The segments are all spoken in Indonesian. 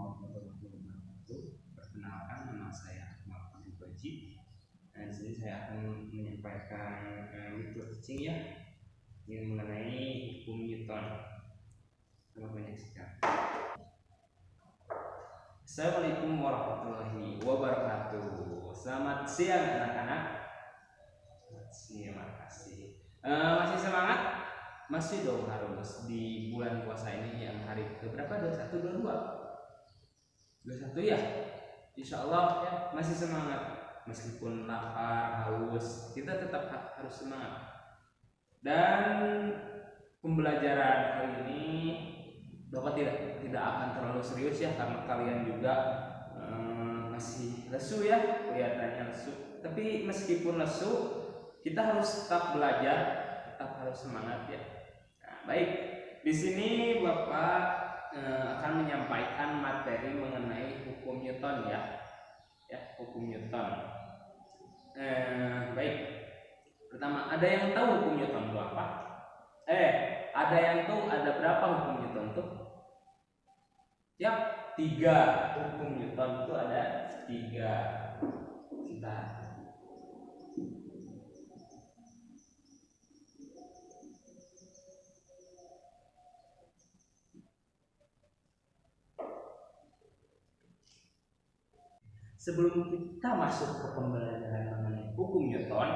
warahmatullahi wabarakatuh. Perkenalkan, nama saya Ahmad Fadil Baji. Dan di sini saya akan menyampaikan method teaching ya, yang mengenai hukum Newton. Selamat menyaksikan. Assalamualaikum warahmatullahi wabarakatuh. Selamat siang anak-anak. Terima kasih. Masih semangat? Masih dong harus di bulan puasa ini yang hari keberapa? 21, 22, 21 ya. Insya Allah ya masih semangat meskipun lapar, haus, kita tetap harus semangat. Dan pembelajaran hari ini Bapak tidak akan terlalu serius ya, karena kalian juga masih lesu ya, kelihatannya lesu. Tapi meskipun lesu, kita harus tetap belajar, tetap harus semangat ya. Baik, di sini Bapak akan menyampaikan materi mengenai hukum Newton ya, hukum Newton. Baik, pertama, ada yang tahu hukum Newton itu apa? Ada yang tahu ada berapa hukum Newton itu? Ya, 3 hukum Newton itu ada 3. Sebentar. Sebelum kita masuk ke pembelajaran mengenai hukum Newton,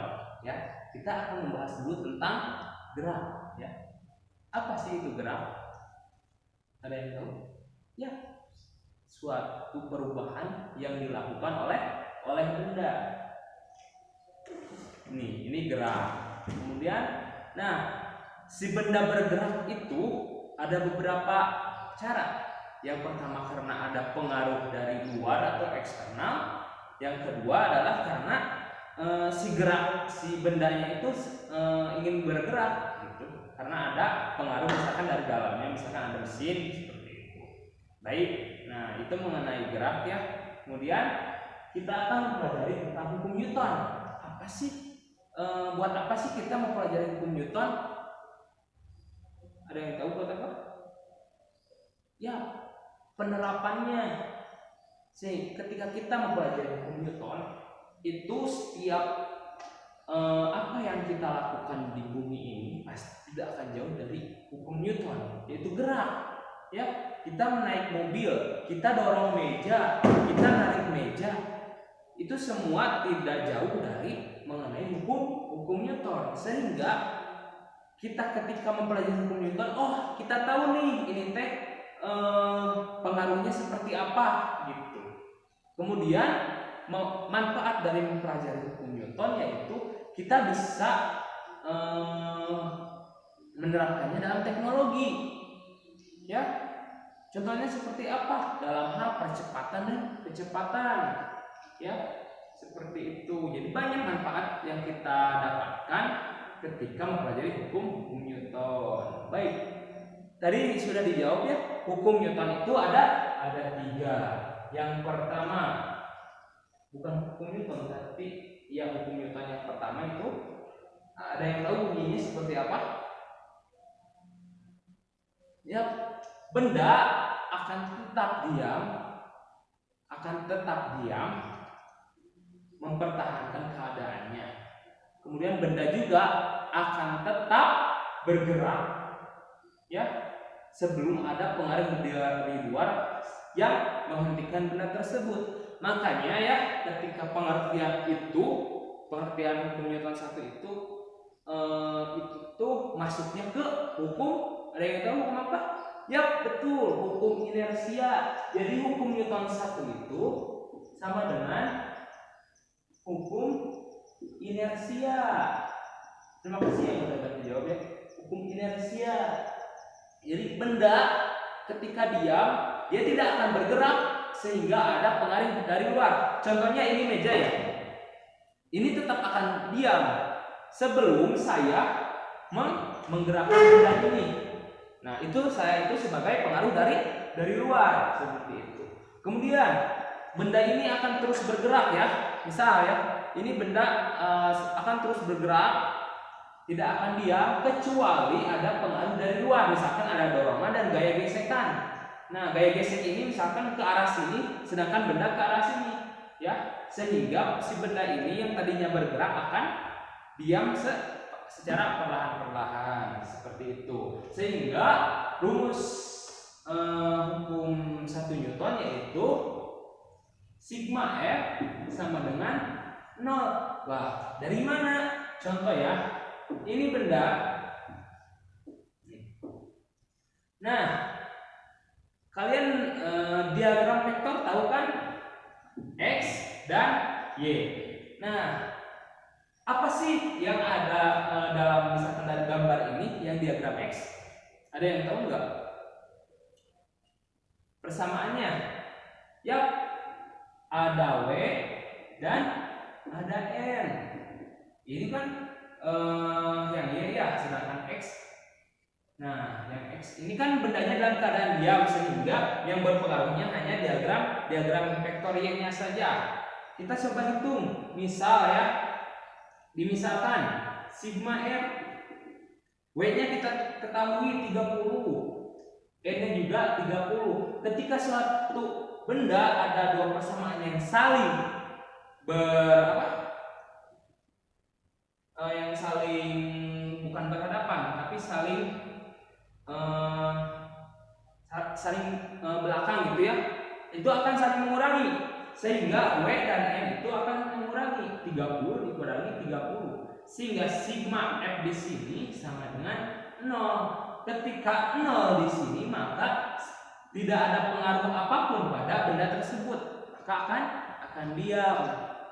ya, kita akan membahas dulu tentang gerak, ya. Apa sih itu gerak? Ada yang tahu? Ya, suatu perubahan yang dilakukan oleh benda. Ini gerak. Kemudian, nah, si benda bergerak itu ada beberapa cara. Yang pertama karena ada pengaruh dari luar atau eksternal. Yang kedua adalah karena si bendanya itu ingin bergerak gitu. Karena ada pengaruh misalkan dari dalamnya, misalkan ada mesin seperti itu. Baik, nah itu mengenai gerak ya. Kemudian kita akan mempelajari tentang hukum Newton. Apa sih? Buat apa sih kita mempelajari hukum Newton? Ada yang tahu buat apa? Ya, penerapannya. Ketika kita mempelajari hukum Newton, itu setiap apa yang kita lakukan di bumi ini pasti tidak akan jauh dari hukum Newton, yaitu gerak. Ya, kita menaik mobil, kita dorong meja, kita narik meja, itu semua tidak jauh dari mengenai hukum Newton. Sehingga kita ketika mempelajari hukum Newton, oh kita tahu nih ini teh pengaruhnya seperti apa gitu. Kemudian manfaat dari mempelajari hukum Newton yaitu kita bisa menerapkannya dalam teknologi. Ya, contohnya seperti apa? Dalam hal percepatan dan kecepatan. Ya, seperti itu. Jadi banyak manfaat yang kita dapatkan ketika mempelajari hukum Newton. Baik, tadi sudah dijawab ya. Hukum Newton itu ada 3. Yang pertama, bukan hukum Newton, tapi ya hukum Newton yang pertama itu ada yang tahu bunyinya seperti apa? Ya, benda akan tetap diam, mempertahankan keadaannya. Kemudian benda juga akan tetap bergerak, ya, sebelum ada pengaruh dari luar yang menghentikan benda tersebut. Makanya ya, ketika pengertian hukum Newton 1 itu masuknya ke hukum, ada yang tahu hukum apa? Ya betul, hukum inersia. Jadi hukum Newton 1 itu sama dengan hukum inersia. Terima kasih yang sudah dijawab ya. Hukum inersia. Jadi benda ketika diam, dia tidak akan bergerak sehingga ada pengaruh dari luar. Contohnya ini meja ya. Ini tetap akan diam sebelum saya menggerakkan benda ini. Nah, itu sebagai pengaruh dari luar seperti itu. Kemudian benda ini akan terus bergerak ya. Misal ya, ini benda akan terus bergerak, tidak akan diam kecuali ada pengaruh dari luar. Misalkan ada dorongan dan gaya gesekan. Nah, gaya gesek ini misalkan ke arah sini, sedangkan benda ke arah sini, ya, sehingga si benda ini yang tadinya bergerak akan diam secara perlahan-perlahan seperti itu. Sehingga rumus hukum 1 Newton yaitu sigma F sama dengan 0. Lah, dari mana? Contoh ya, ini benda. Nah, kalian diagram vektor tahu kan? X dan Y. Nah, apa sih yang ada dalam misalkan dari gambar ini yang diagram X? Ada yang tahu nggak persamaannya? Ya, ada W dan ada N. Ini kan yang Y ya, sedangkan X. Nah, yang X ini kan bendanya dalam keadaan diam, sehingga yang berpengaruhnya hanya diagram vektor Y-nya saja. Kita coba hitung, misal ya, dimisalkan sigma F, W-nya kita ketahui 30, N-nya juga 30. Ketika suatu benda ada dua persamaan yang saling yang saling bukan berhadapan, tapi saling belakang gitu ya, itu akan saling mengurangi, sehingga W dan N itu akan mengurangi 30 dikurangi 30, sehingga sigma F di sini sama dengan 0. Ketika 0 di sini, maka tidak ada pengaruh apapun pada benda tersebut, maka akan diam,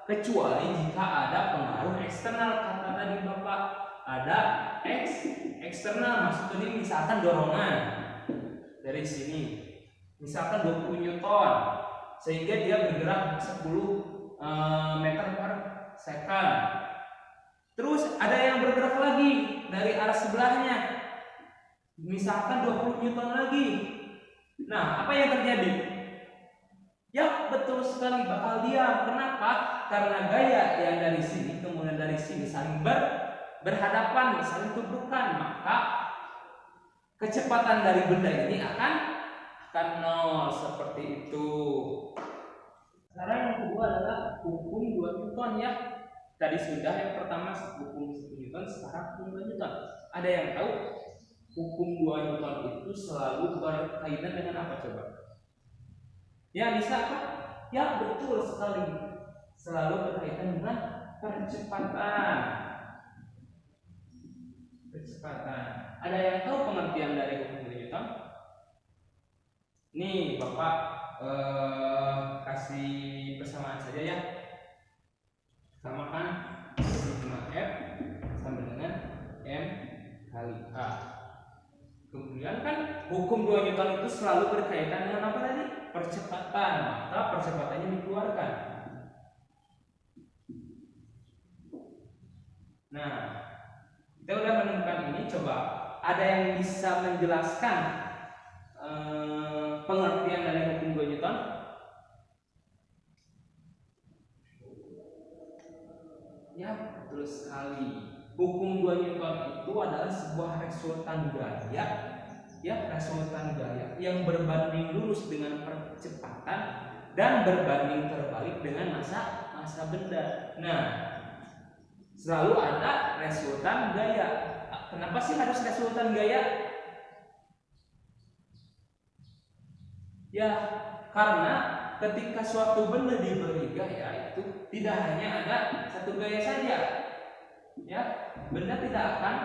kecuali jika ada pengaruh eksternal. Kata tadi Bapak ada eksternal, maksudnya ini misalkan dorongan dari sini, misalkan 20 Newton, sehingga dia bergerak 10 meter per second. Terus ada yang bergerak lagi dari arah sebelahnya, misalkan 20 Newton lagi. Nah, apa yang terjadi? Ya, betul sekali, bakal diam. Kenapa? Karena gaya yang dari sini kemudian dari sini saling berhadapan, saling tubuhkan, maka kecepatan dari benda ini akan 0 seperti itu. Sekarang yang kedua adalah hukum 2 Newton ya. Tadi sudah yang pertama hukum 1 Newton, sekarang hukum 2 Newton. Ada yang tahu hukum 2 Newton itu selalu berkaitan dengan apa coba? Ya, bisa Pak? Ya, betul sekali. Selalu berkaitan dengan percepatan. Ada yang tahu pengertian dari hukum 2 Newton? Nih, Bapak kasih persamaan saja ya. Samakan sigma F sama dengan M kali A. Kemudian kan hukum 2 Newton itu selalu berkaitan dengan apa tadi? Percepatan. Maka percepatannya dikeluarkan. Nah, kita udah menemukan ini. Coba ada yang bisa menjelaskan pengertian dari hukum 2 Newton? Ya, betul sekali. Hukum 2 Newton itu adalah sebuah resultan gaya, ya, resultan gaya yang berbanding lurus dengan percepatan dan berbanding terbalik dengan massa benda. Nah, selalu ada resultan gaya. Kenapa sih harus resultan gaya? Ya, karena ketika suatu benda diberi gaya itu tidak hanya ada satu gaya saja. Ya, benda tidak akan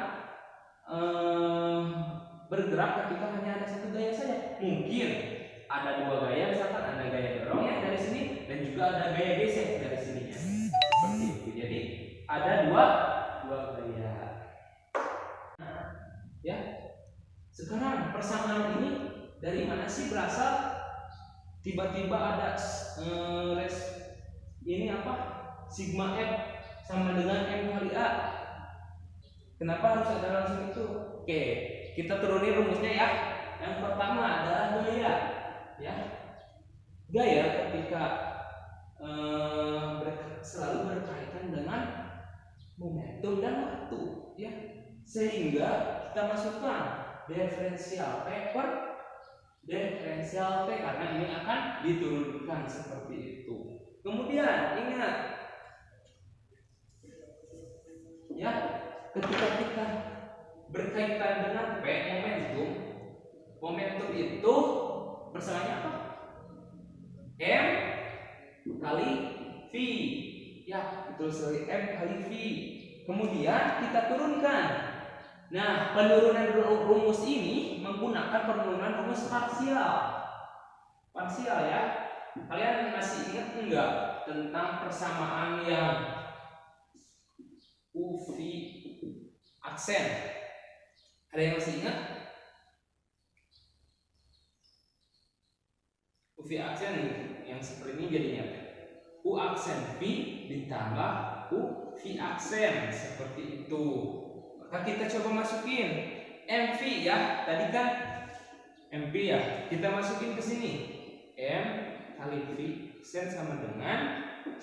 bergerak ketika hanya ada satu gaya saja. Mungkin ada dua gaya, misalkan ada gaya dorong ya dari sini dan juga ada gaya gesek dari sininya. Seperti itu. Jadi ada dua gaya. Nah, ya. Sekarang persamaan ini dari mana sih berasal? Tiba-tiba ada ini apa? Sigma F sama dengan M kali A. Kenapa harus ada langsung itu? Oke, kita turunin rumusnya ya. Yang pertama adalah gaya, ya. Gaya ketika selalu berkaitan dengan momentum dan waktu, ya. Sehingga kita masukkan diferensial P per diferensial P karena ini akan diturunkan seperti itu. Kemudian ingat ya, ketika kita berkaitan dengan P momentum itu persamaannya apa? M kali V. Ya, betul sekali, M kali V. Kemudian kita turunkan. Nah, penurunan rumus ini menggunakan penurunan rumus parsial. Parsial ya. Kalian masih ingat enggak tentang persamaan yang UV aksen? Ada yang masih ingat? UV aksen yang seperti ini jadinya U aksen V ditambah U V aksen seperti itu. Maka kita coba masukin MV ya. Tadi kan MV ya. Kita masukin ke sini. M kali V aksen sama dengan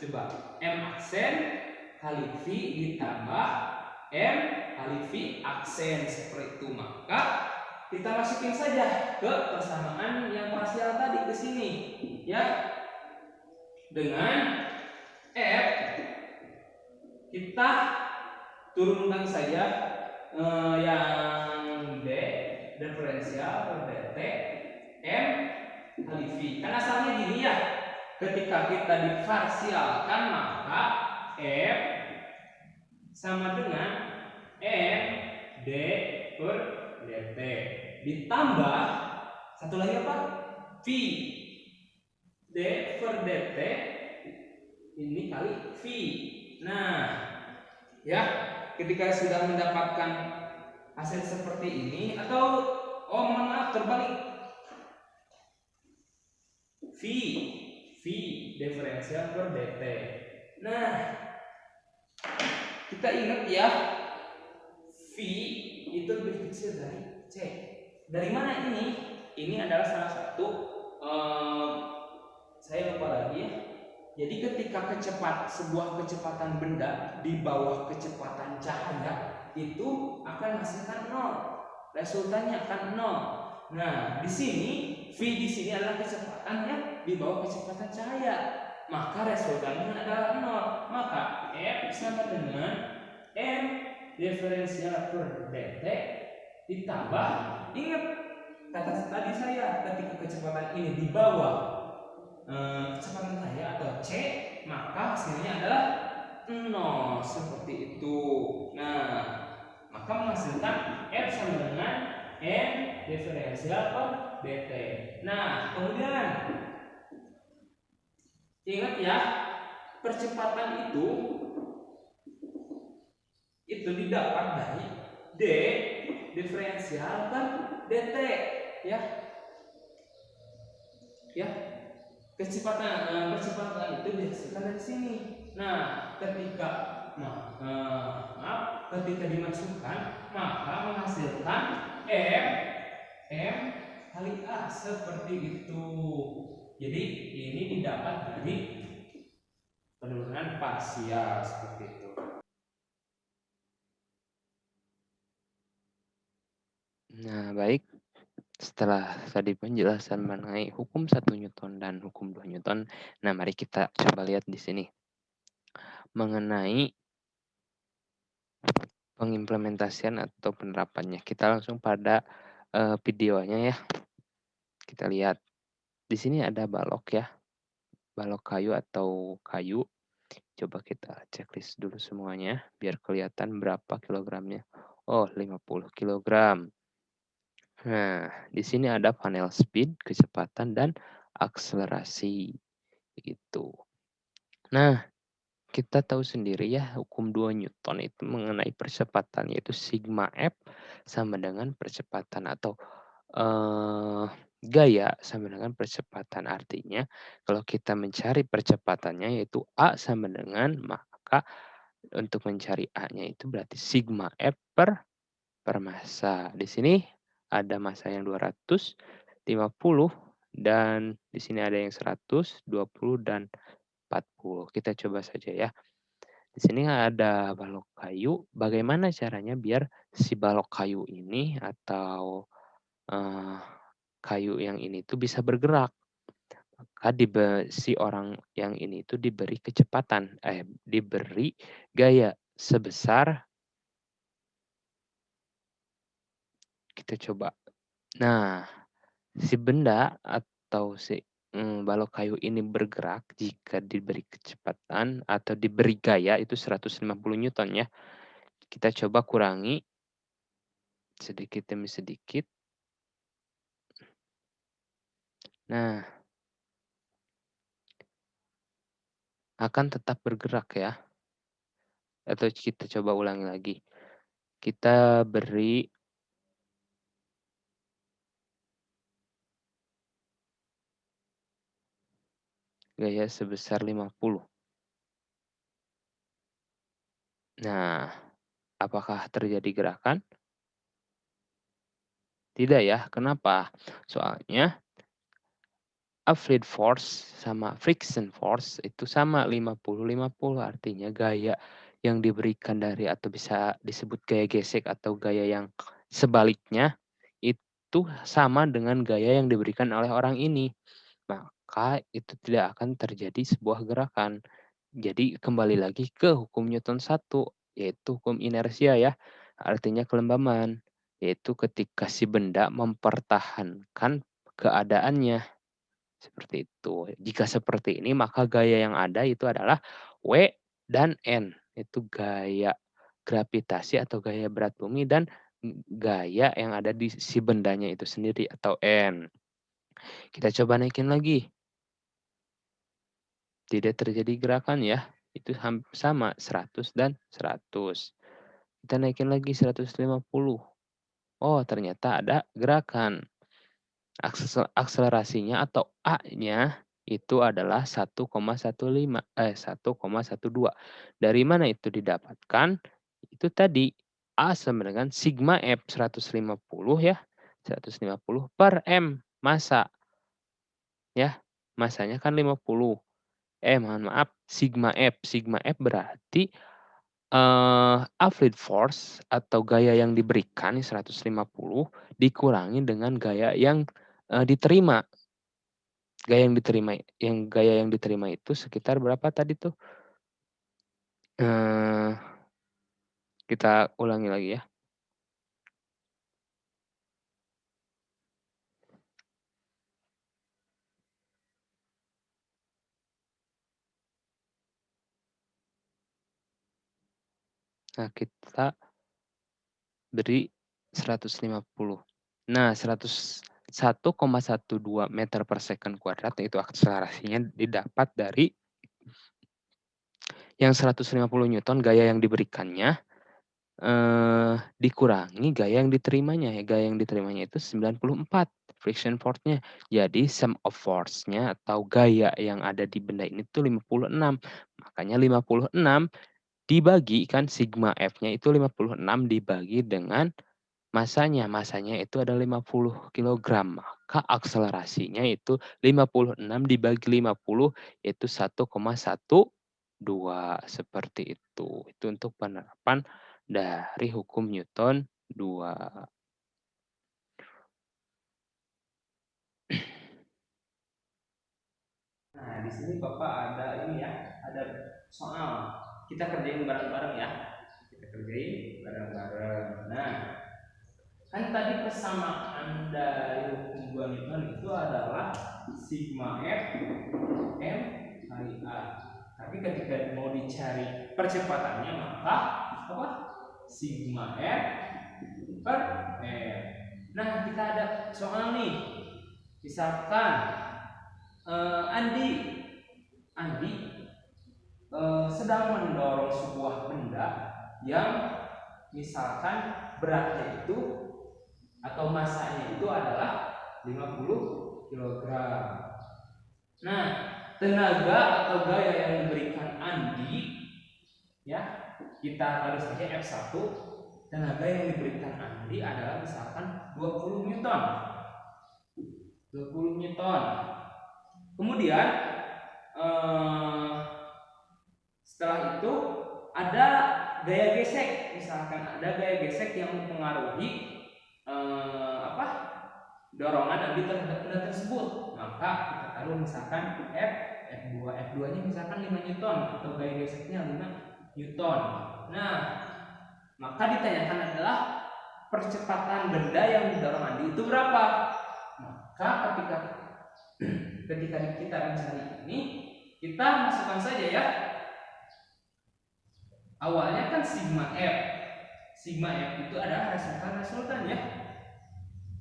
coba M aksen kali V ditambah M kali V aksen seperti itu. Maka kita masukin saja ke persamaan yang parsial tadi ke sini ya. Dengan F kita turunkan saja yang D diferensial per dt M kali V. Kan asalnya gini ya, ketika kita diparsialkan maka F sama dengan M D per dt ditambah satu lagi apa? V D per dt ini kali V. Nah, ya, ketika sudah mendapatkan hasil seperti ini atau mohon maaf terbalik. V diferensial per dt. Nah, kita ingat ya, V itu lebih kecil dari C. Dari mana ini? Ini adalah salah satu saya lupa lagi ya. Jadi ketika sebuah kecepatan benda di bawah kecepatan cahaya itu akan menghasilkan 0. Resultannya akan 0. Nah, di sini V di sini adalah kecepatan yang di bawah kecepatan cahaya. Maka resultannya adalah 0. Maka F sama dengan M diferensial per dt ditambah, ingat kata tadi saya, ketika kecepatan ini di bawah kecepatan cahaya atau C, maka hasilnya adalah 0 seperti itu. Nah, maka menghasilkan F sama dengan M diferensial per dt. Nah, kemudian ingat ya, percepatan itu didapat dari D diferensial per dt ya. Ya, percepatan itu dihasilkan dari sini. Nah, ketika dimasukkan maka menghasilkan M kali A seperti itu. Jadi ini didapat dari penurunan parsial seperti itu. Nah, baik. Setelah tadi penjelasan mengenai hukum 1 Newton dan hukum 2 Newton, nah mari kita coba lihat di sini. Mengenai pengimplementasian atau penerapannya. Kita langsung pada videonya ya. Kita lihat. Di sini ada balok ya. Balok kayu atau kayu. Coba kita checklist dulu semuanya biar kelihatan berapa kilogramnya. Oh, 50 kilogram. Nah, di sini ada panel speed, kecepatan, dan akselerasi. Gitu. Nah, kita tahu sendiri ya, hukum 2 Newton itu mengenai percepatan, yaitu sigma F sama dengan percepatan atau gaya sama dengan percepatan. Artinya, kalau kita mencari percepatannya yaitu A sama dengan, maka untuk mencari A-nya itu berarti sigma F per massa. Di sini ada massa yang 250 dan di sini ada yang 120 dan 40. Kita coba saja ya. Di sini ada balok kayu. Bagaimana caranya biar si balok kayu ini atau kayu yang ini tuh bisa bergerak. Maka si orang yang ini tuh diberi diberi gaya sebesar, kita coba. Nah, si benda atau balok kayu ini bergerak jika diberi kecepatan atau diberi gaya itu 150 newton ya. Kita coba kurangi sedikit demi sedikit. Nah, akan tetap bergerak ya. Atau kita coba ulangi lagi. Kita beri gaya sebesar 50. Nah, apakah terjadi gerakan? Tidak ya, kenapa? Soalnya Applied force sama friction force itu sama 50-50, artinya gaya yang diberikan dari atau bisa disebut gaya gesek atau gaya yang sebaliknya itu sama dengan gaya yang diberikan oleh orang ini. Maka itu tidak akan terjadi sebuah gerakan. Jadi kembali lagi ke hukum Newton 1, yaitu hukum inersia ya, artinya kelembaban, yaitu ketika si benda mempertahankan keadaannya. Seperti itu. Jika seperti ini maka gaya yang ada itu adalah W dan N. Itu gaya gravitasi atau gaya berat bumi dan gaya yang ada di si bendanya itu sendiri atau N. Kita coba naikin lagi. Tidak terjadi gerakan ya. Itu sama 100 dan 100. Kita naikin lagi 150. Oh, ternyata ada gerakan. Akselerasinya atau A-nya itu adalah 1,12. Dari mana itu didapatkan? Itu tadi A sama dengan sigma F 150 ya, 150 per M massa ya. Massanya kan 50. Mohon maaf, sigma F. Sigma F berarti Applied force atau gaya yang diberikan 150 dikurangi dengan gaya yang diterima. Gaya yang diterima itu sekitar berapa tadi tuh? Eee, kita ulangi lagi ya. Nah, kita beri 150. Nah, 101,12 meter per second kuadrat itu akselerasinya didapat dari yang 150 newton gaya yang diberikannya, dikurangi gaya yang diterimanya, ya gaya yang diterimanya itu 94 friction force-nya. Jadi sum of force-nya atau gaya yang ada di benda ini tuh 56. Makanya 56 dibagi kan sigma F-nya itu 56 dibagi dengan masanya itu ada 50 kilogram. Maka akselerasinya itu 56 dibagi 50 yaitu 1,12 seperti itu. Itu untuk penerapan dari hukum Newton 2. Nah, di sini Bapak ada ini ya, ada soal. Kita kerjain bareng-bareng ya. Kita kerjain bareng-bareng. Nah, kan tadi persamaan dari hukum 2 Newton itu adalah sigma F M kali A. Tapi ketika mau dicari percepatannya maka apa? Sigma F per M. Nah, kita ada soal nih. Misalkan Andi sedang mendorong sebuah benda yang misalkan beratnya itu atau masanya itu adalah 50 kilogram. Nah, tenaga atau gaya yang diberikan Andi ya, kita tulis aja F1. Tenaga yang diberikan Andi adalah misalkan 20 newton. 20 newton. Kemudian setelah itu ada gaya gesek, misalkan ada gaya gesek yang mempengaruhi dorongan andi terhadap benda tersebut, maka kita taruh misalkan F2 nya misalkan 5 Newton atau gaya geseknya 5 Newton. Nah, maka ditanyakan adalah percepatan benda yang didorong andi itu berapa. Maka ketika kita mencari ini, kita masukkan saja ya. Awalnya kan sigma F. Sigma F itu adalah resultan ya.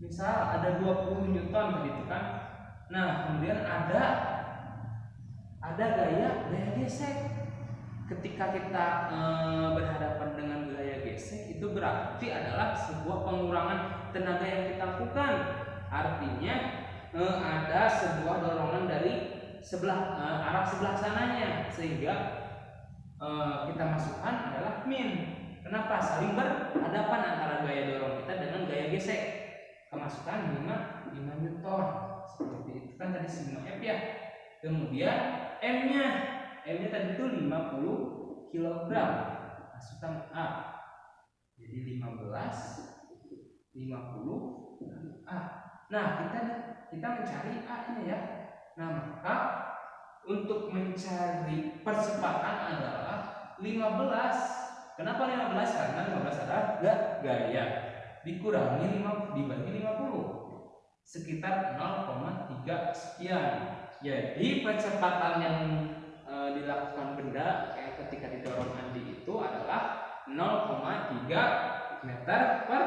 Misal ada 20 Newton begitu kan. Nah, kemudian ada gaya gesek. Ketika kita berhadapan dengan gaya gesek, itu berarti adalah sebuah pengurangan tenaga yang kita lakukan. Artinya ada sebuah dorongan dari arah sebelah sananya, sehingga kita masukkan adalah min. Kenapa? Saling berhadapan antara gaya dorong kita dengan gaya gesek. Kemasukan 5 Newton seperti itu kan tadi sigma F ya. Kemudian M-nya tadi itu 50 kg, masukan A. Jadi 15, 50 A. Nah, kita mencari A-nya ya. Nah, maka untuk mencari percepatan adalah 15. Kenapa 15? Karena 15 adalah gaya dikurangi 5 dibagi 50 sekitar 0,3 sekian. Jadi percepatan yang dilakukan benda ketika didorong andi itu adalah 0,3 meter per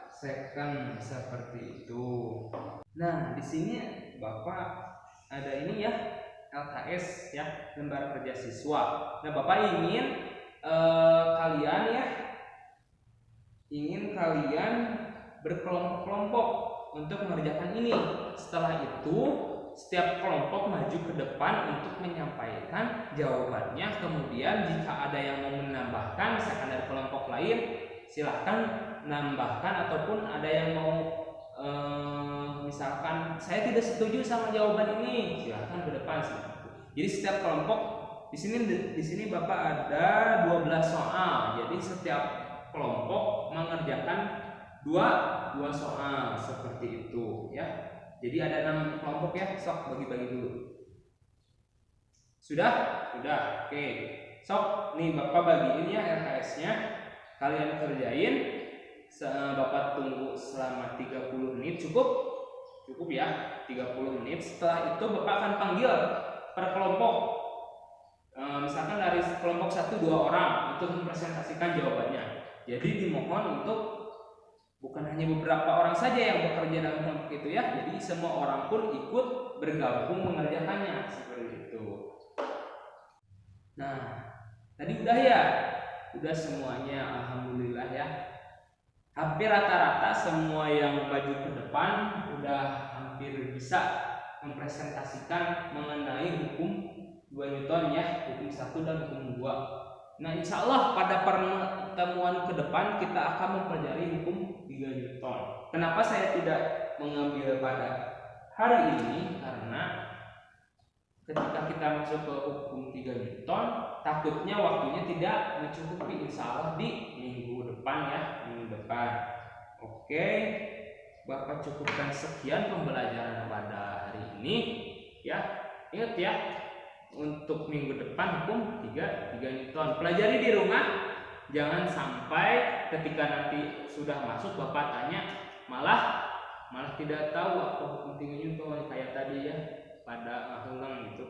second seperti itu. Nah, di sini Bapak ada ini ya, LKS ya, lembar kerja siswa. Nah, Bapak ingin kalian berkelompok-kelompok untuk mengerjakan ini. Setelah itu, setiap kelompok maju ke depan untuk menyampaikan jawabannya. Kemudian jika ada yang mau menambahkan, misalkan dari kelompok lain, silahkan nambahkan, ataupun ada yang mau misalkan saya tidak setuju sama jawaban ini, silahkan ke depan. Jadi setiap kelompok di sini Bapak ada 12 soal. Jadi setiap kelompok mengerjakan dua soal seperti itu ya. Jadi ada 6 kelompok ya. Sok bagi-bagi dulu. Sudah? Oke. Sok nih Bapak bagiin ya LKS-nya. Kalian kerjain. Bapak tunggu selama 30 menit. Cukup ya, 30 menit. Setelah itu Bapak akan panggil per kelompok. Misalkan dari kelompok 1 2 orang untuk mempresentasikan jawabannya. Jadi dimohon untuk bukan hanya beberapa orang saja yang bekerja dalam kelompok itu ya. Jadi semua orang pun ikut bergabung mengerjakannya seperti itu. Nah, tadi udah ya. Udah semuanya, alhamdulillah ya. Hampir rata-rata semua yang maju ke depan udah hampir bisa mempresentasikan mengenai hukum 2 Newton ya, hukum 1 dan hukum 2. Nah, insya Allah pada pertemuan ke depan kita akan mempelajari hukum 3 Newton. Kenapa saya tidak mengambil pada hari ini? Karena ketika kita masuk ke hukum 3 Newton, takutnya waktunya tidak mencukupi. Insya Allah di minggu depan ya, minggu depan. Oke, Bapak cukupkan sekian pembelajaran pada hari ini ya. Ingat ya, untuk minggu depan hukum 3 Newton. Pelajari di rumah, jangan sampai ketika nanti sudah masuk Bapak tanya malah tidak tahu apa hukum 3 Newton kayak tadi ya, pada ulang gitu.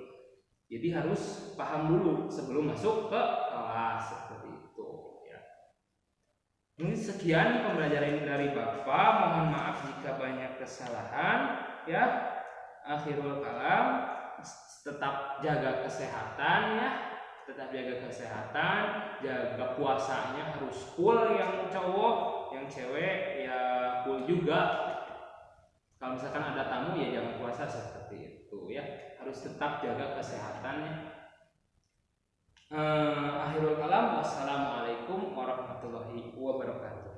Jadi harus paham dulu sebelum masuk ke kelas seperti itu ya. Ini sekian pembelajaran dari Bapak. Mohon maaf jika banyak kesalahan ya. Akhirul kalam, tetap jaga kesehatan ya, jaga puasanya harus full, yang cowok, yang cewek ya full juga. Kalau misalkan ada tamu ya jangan puasa seperti itu ya, harus tetap jaga kesehatannya. Akhirul kalam, wassalamualaikum warahmatullahi wabarakatuh.